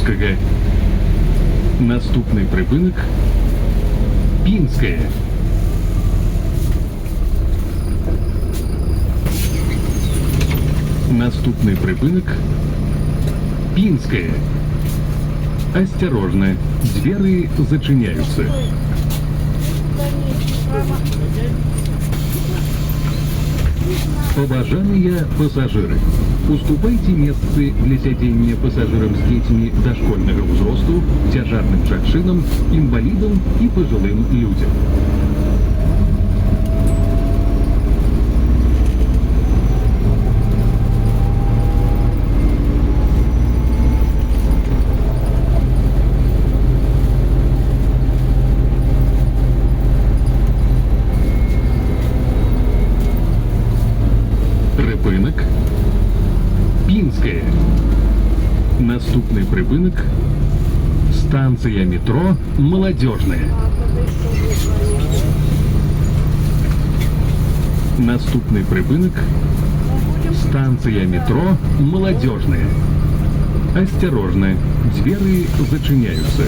Пінського. Наступний припинок Пінське. Наступный припынок Пинская. Осторожно, двери зачиняются. Уважаемые пассажиры, уступайте место для сядения пассажирам с детьми дошкольного возрасту, тяжарным женщинам, инвалидам и пожилым людям. Припинок Пінське. Наступний припинок станція метро Молодежная. Наступний припинок станція метро Молодежная. Осторожно, двери зачиняются.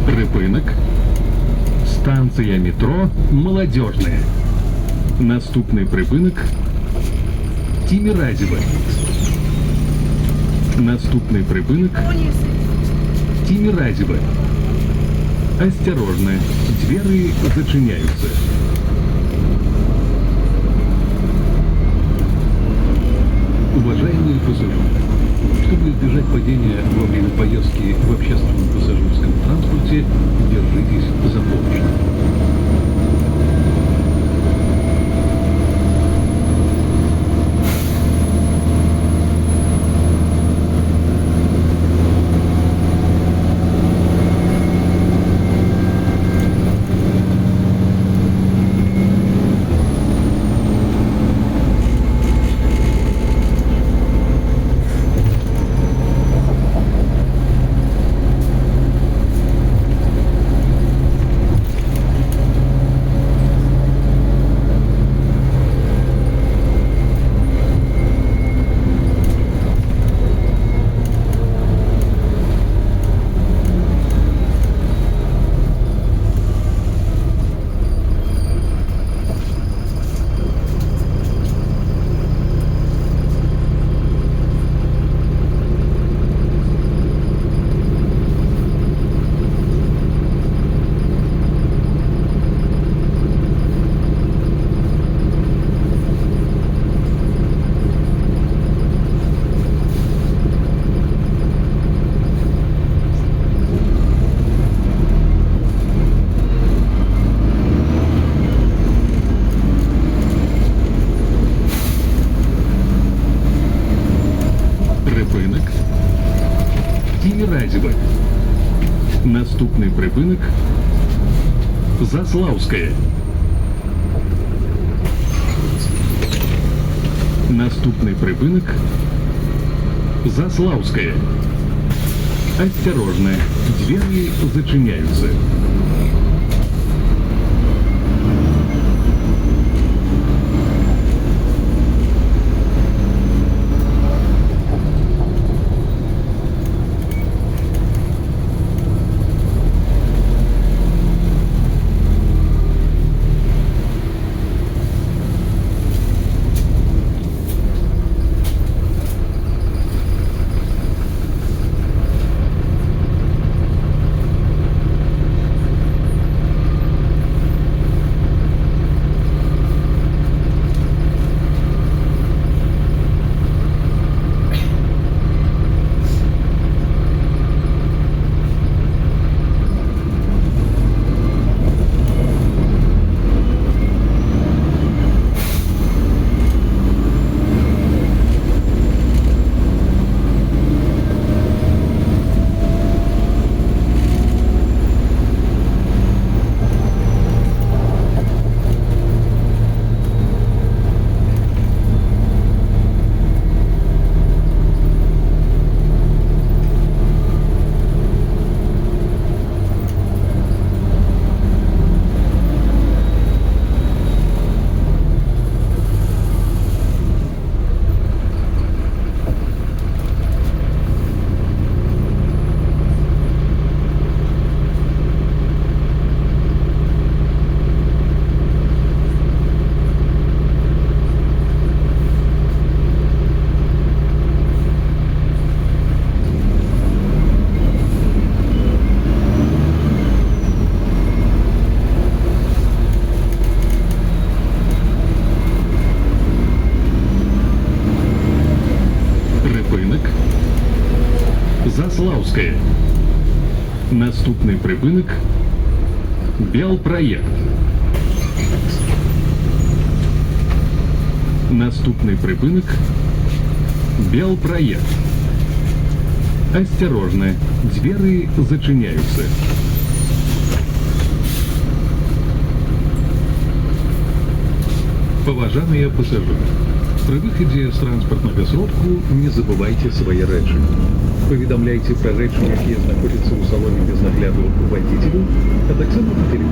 Припинок станція метро Молодежная. Наступний припинок Тимирязева. Наступний припинок Тимирязева. Осторожно, двери зачиняются. Уважаемые пассажиры, чтобы избежать падения во время поездки в общественном пассажирском транспорте, держитесь за поручни. Наступний припинок Заславская. Наступний припинок Заславская. Осторожно, двери зачиняются. Заславская. Наступний припинок Белпроект. Наступний припинок Белпроект. Осторожно, двери зачиняются. Поважаныя пасажиры, при выходе з транспортнага сродку не забывайте свои рэчы. Паведамляйте пра рэчы, якія знаходзяцца ў салоне без нагляду водителю, а таксама па телефону